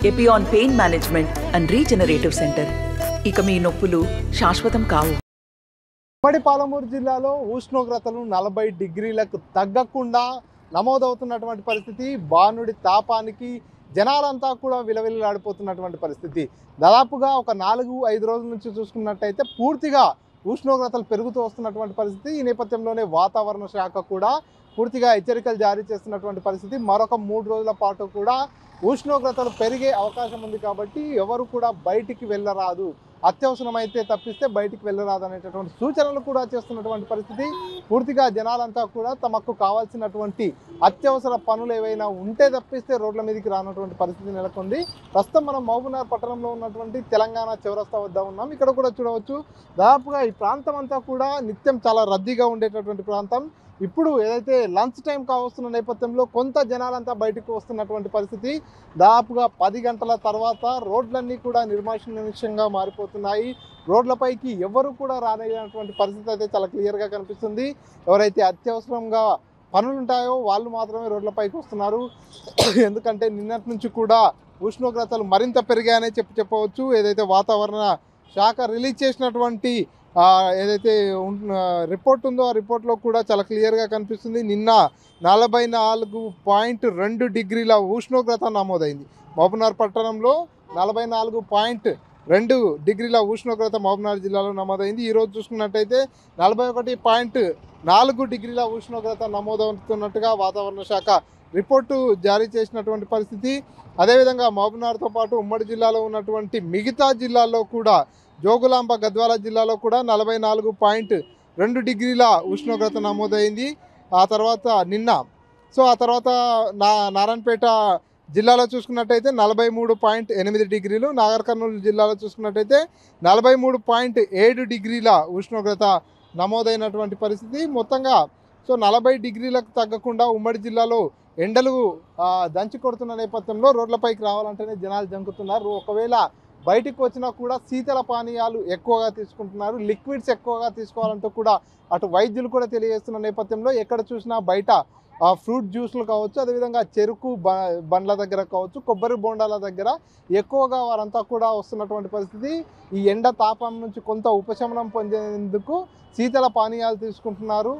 Epione pain management and regenerative centre. ఇక మీ నొప్పులు శాశ్వతం కావు. ఉమ్మడి పాలమూరు జిల్లాలో ఉష్ణోగ్రతలు 40 డిగ్రీలకు తగ్గకుండా నమోదవుతున్నటువంటి పరిస్థితి. బానుడి తాపానికి జనాలంతా కూడా విలవిల్లాడిపోతున్నటువంటి పరిస్థితి. దాదాపుగా ఒక 4-5 రోజుల నుంచి చూసుకున్నట్టయితే పూర్తిగా ఉష్ణోగ్రతలు పెరుగుతూ వస్తున్నటువంటి పరిస్థితి. ఈ నేపథ్యంలోనే వాతావరణ శాఖ కూడా పూర్తిగా హెచ్చరికలు జారీ చేస్తున్నటువంటి పరిస్థితి. మరొక 3 రోజుల పాటు కూడా ఉష్ణోగ్రతలు పెరిగే అవకాశం ఉంది కాబట్టి ఎవరు కూడా బయటికి వెళ్ళరాదు, అత్యవసరమైతే తప్పిస్తే బయటికి వెళ్ళరాదు అనేటటువంటి సూచనలు కూడా చేస్తున్నటువంటి పరిస్థితి. పూర్తిగా జనాలంతా కూడా తమకు కావాల్సినటువంటి అత్యవసర పనులు ఏవైనా ఉంటే తప్పిస్తే రోడ్ల మీదకి రానటువంటి పరిస్థితి నెలకొంది. ప్రస్తుతం మనం మహబూబ్నగర్ పట్టణంలో ఉన్నటువంటి తెలంగాణ చౌరస్తా వద్ద ఉన్నాం. ఇక్కడ కూడా చూడవచ్చు, దాదాపుగా ఈ ప్రాంతం అంతా కూడా నిత్యం చాలా రద్దీగా ఉండేటటువంటి ప్రాంతం. ఇప్పుడు ఏదైతే లంచ్ టైం కావస్తున్న నేపథ్యంలో కొంత జనాలంతా బయటకు వస్తున్నటువంటి పరిస్థితి. దాదాపుగా 10 గంటల తర్వాత రోడ్లన్నీ కూడా నిర్మానుష్యంగా మారిపోతున్నాయి. రోడ్లపైకి ఎవరు కూడా రానటువంటి పరిస్థితి అయితే చాలా క్లియర్గా కనిపిస్తుంది. ఎవరైతే అత్యవసరంగా పనులు ఉంటాయో వాళ్ళు మాత్రమే రోడ్లపైకి వస్తున్నారు. ఎందుకంటే నిన్నటి నుంచి కూడా ఉష్ణోగ్రతలు మరింత పెరిగాయనే చెప్పవచ్చు. ఏదైతే వాతావరణ శాఖ రిలీజ్ చేసినటువంటి ఏదైతే రిపోర్ట్ ఉందో ఆ రిపోర్ట్లో కూడా చాలా క్లియర్గా కనిపిస్తుంది. నిన్న 44.2 డిగ్రీల ఉష్ణోగ్రత నమోదైంది. మహబూబ్నగర్ పట్టణంలో 44.2 డిగ్రీల ఉష్ణోగ్రత మహబూబ్నగర్ జిల్లాలో నమోదైంది. ఈరోజు చూసుకున్నట్టయితే 41.4 డిగ్రీల ఉష్ణోగ్రత నమోదవుతున్నట్టుగా వాతావరణ శాఖ రిపోర్టు జారీ చేసినటువంటి పరిస్థితి. అదేవిధంగా మహబూబ్నగర్తో పాటు ఉమ్మడి జిల్లాలో ఉన్నటువంటి మిగతా జిల్లాల్లో కూడా జోగులాంబ గద్వాల జిల్లాలో కూడా 44.2 డిగ్రీల ఉష్ణోగ్రత నమోదైంది. ఆ తర్వాత ఆ తర్వాత నారాయణపేట జిల్లాలో చూసుకున్నట్టయితే 43.8 డిగ్రీలు, నాగర్ కర్నూలు జిల్లాలో చూసుకున్నట్టయితే 43.7 డిగ్రీల ఉష్ణోగ్రత నమోదైనటువంటి పరిస్థితి. మొత్తంగా 40 డిగ్రీలకు తగ్గకుండా ఉమ్మడి జిల్లాలో ఎండలు దంచి కొడుతున్న నేపథ్యంలో రోడ్లపైకి రావాలంటేనే జనాలు జంకుతున్నారు. ఒకవేళ బయటికి వచ్చినా కూడా శీతల పానీయాలు ఎక్కువగా తీసుకుంటున్నారు, లిక్విడ్స్ ఎక్కువగా తీసుకోవాలంటూ కూడా అటు వైద్యులు కూడా తెలియజేస్తున్న నేపథ్యంలో ఎక్కడ చూసినా బయట ఫ్రూట్ జ్యూస్లు కావచ్చు, అదేవిధంగా చెరుకు బండ్ల దగ్గర కావచ్చు, కొబ్బరి బోండాల దగ్గర ఎక్కువగా వారంతా కూడా వస్తున్నటువంటి పరిస్థితి. ఈ ఎండ తాపం నుంచి కొంత ఉపశమనం పొందేందుకు శీతల పానీయాలు తీసుకుంటున్నారు.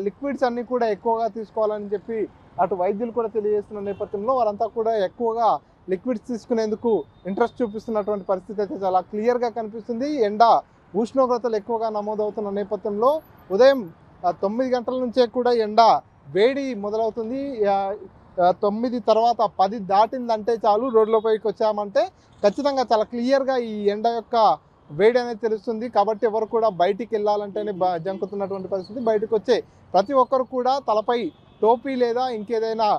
లిక్విడ్స్ అన్నీ కూడా ఎక్కువగా తీసుకోవాలని చెప్పి అటు వైద్యులు కూడా తెలియజేస్తున్న నేపథ్యంలో వారంతా కూడా ఎక్కువగా లిక్విడ్స్ తీసుకునేందుకు ఇంట్రెస్ట్ చూపిస్తున్నటువంటి పరిస్థితి అయితే చాలా క్లియర్గా కనిపిస్తుంది. ఎండ ఉష్ణోగ్రతలు ఎక్కువగా నమోదవుతున్న నేపథ్యంలో ఉదయం 9 గంటల నుంచే కూడా ఎండ వేడి మొదలవుతుంది. 9 తర్వాత 10 దాటిందంటే చాలు రోడ్లపైకి వచ్చామంటే ఖచ్చితంగా చాలా క్లియర్గా ఈ ఎండ యొక్క వేడి అనేది తెలుస్తుంది. కాబట్టి ఎవరు కూడా బయటికి వెళ్ళాలంటేనే జంకుతున్నటువంటి పరిస్థితి. బయటకు వచ్చే ప్రతి ఒక్కరు కూడా తలపై టోపీ లేదా ఇంకేదైనా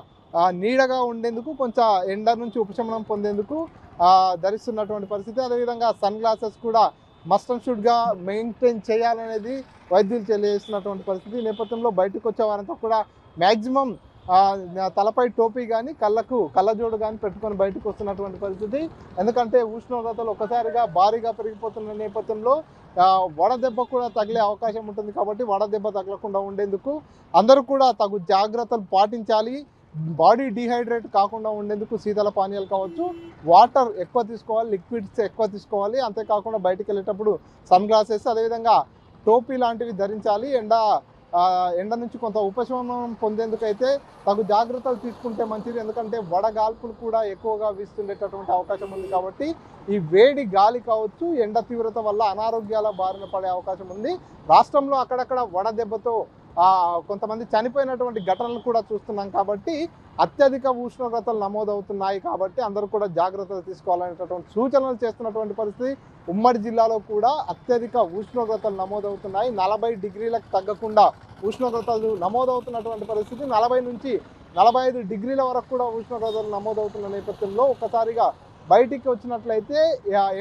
నీడగా ఉండేందుకు, కొంచెం ఎండ నుంచి ఉపశమనం పొందేందుకు ధరిస్తున్నటువంటి పరిస్థితి. అదేవిధంగా సన్ గ్లాసెస్ కూడా మస్ట్ అండ్ షుడ్గా మెయింటైన్ చేయాలనేది వైద్యులు తెలియజేస్తున్నటువంటి పరిస్థితి. ఈ నేపథ్యంలో బయటకు వచ్చే వారంతా కూడా మ్యాక్సిమం తలపై టోపీ కానీ కళ్ళజోడు కానీ పెట్టుకొని బయటకు వస్తున్నటువంటి పరిస్థితి. ఎందుకంటే ఉష్ణోగ్రతలు ఒక్కసారిగా భారీగా పెరిగిపోతున్న నేపథ్యంలో వడదెబ్బ కూడా తగిలే అవకాశం ఉంటుంది. కాబట్టి వడదెబ్బ తగలకుండా ఉండేందుకు అందరూ కూడా తగు జాగ్రత్తలు పాటించాలి. బాడీ డీహైడ్రేట్ కాకుండా ఉండేందుకు శీతల పానీయాలు కావచ్చు, వాటర్ ఎక్కువ తీసుకోవాలి, లిక్విడ్స్ ఎక్కువ తీసుకోవాలి. అంతేకాకుండా బయటికి వెళ్ళేటప్పుడు సన్ గ్లాసెస్, అదేవిధంగా టోపీ లాంటివి ధరించాలి. ఎండ నుంచి కొంత ఉపశమనం పొందేందుకైతే తగు జాగ్రత్తలు తీసుకుంటే మంచిది. ఎందుకంటే వడగాల్పులు కూడా ఎక్కువగా వీస్తుండేటటువంటి అవకాశం ఉంది. కాబట్టి ఈ వేడి గాలి కావచ్చు, ఎండ తీవ్రత వల్ల అనారోగ్యాల బారిన పడే అవకాశం ఉంది. రాష్ట్రంలో అక్కడక్కడ వడదెబ్బతో కొంతమంది చనిపోయినటువంటి ఘటనలు కూడా చూస్తున్నాం. కాబట్టి అత్యధిక ఉష్ణోగ్రతలు నమోదవుతున్నాయి. కాబట్టి అందరూ కూడా జాగ్రత్తలు తీసుకోవాలనేటటువంటి సూచనలు చేస్తున్నటువంటి పరిస్థితి. ఉమ్మడి జిల్లాలో కూడా అత్యధిక ఉష్ణోగ్రతలు నమోదవుతున్నాయి. 40 డిగ్రీలకు తగ్గకుండా ఉష్ణోగ్రతలు నమోదవుతున్నటువంటి పరిస్థితి. 40 నుంచి 45 డిగ్రీల వరకు కూడా ఉష్ణోగ్రతలు నమోదవుతున్న నేపథ్యంలో ఒక్కసారిగా బయటికి వచ్చినట్లయితే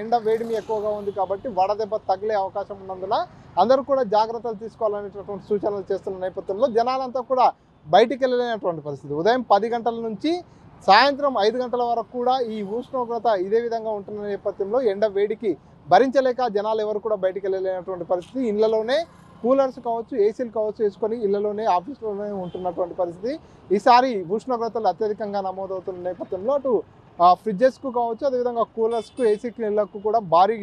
ఎండ వేడిమి ఎక్కువగా ఉంది. కాబట్టి వడదెబ్బ తగిలే అవకాశం ఉన్నందున అందరూ కూడా జాగ్రత్తలు తీసుకోవాలనేటటువంటి సూచనలు చేస్తున్న నేపథ్యంలో జనాలంతా కూడా బయటికి వెళ్ళలేనటువంటి పరిస్థితి. ఉదయం 10 గంటల నుంచి సాయంత్రం 5 గంటల వరకు కూడా ఈ ఉష్ణోగ్రత ఇదే విధంగా ఉంటున్న నేపథ్యంలో ఎండ వేడికి భరించలేక జనాలు ఎవరు కూడా బయటికి వెళ్ళలేనటువంటి పరిస్థితి. ఇళ్లలోనే కూలర్స్ కావచ్చు, ఏసీలు కావచ్చు వేసుకొని ఇళ్లలోనే, ఆఫీసులోనే ఉంటున్నటువంటి పరిస్థితి. ఈసారి ఉష్ణోగ్రతలు అత్యధికంగా నమోదవుతున్న నేపథ్యంలో అటు ఫ్రిడ్జెస్కు కావచ్చు, అదేవిధంగా కూలర్స్కు, ఏసీ క్లీన్లకు కూడా భారీ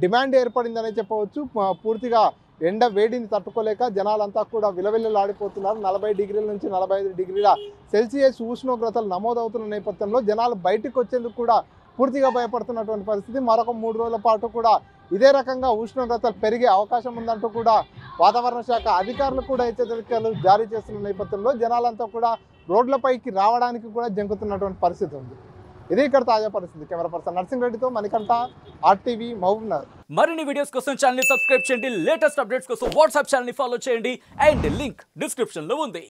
డిమాండ్ ఏర్పడిందనే చెప్పవచ్చు. పూర్తిగా ఎండ వేడిని తట్టుకోలేక జనాలంతా కూడా విలవిల్లాడిపోతున్నారు. 40 డిగ్రీల నుంచి 45 డిగ్రీల సెల్సియస్ ఉష్ణోగ్రతలు నమోదవుతున్న నేపథ్యంలో జనాలు బయటకు వచ్చేందుకు కూడా పూర్తిగా భయపడుతున్నటువంటి పరిస్థితి. మరొక 3 రోజుల పాటు కూడా ఇదే రకంగా ఉష్ణోగ్రతలు పెరిగే అవకాశం ఉందంటూ కూడా వాతావరణ శాఖ అధికారులు కూడా హెచ్చరికలు జారీ చేస్తున్న నేపథ్యంలో జనాలంతా కూడా రోడ్లపైకి రావడానికి కూడా జంకుతున్నటువంటి పరిస్థితి ఉంది. ఇది ఇక్కడ తాజా పరిస్థితి. కెమెరా పర్సన్ నర్సింగ్ రెడ్డితో మణికంఠ, RTV, మహబూబ్నగర్. మరిన్ని వీడియోస్ కోసం ఛానల్ ని సబ్స్క్రైబ్ చేయండి. లేటెస్ట్ అప్డేట్స్ కోసం వాట్సాప్ ఛానల్ ని ఫాలో చేయండి. అండ్ లింక్ డిస్క్రిప్షన్ లో ఉంది.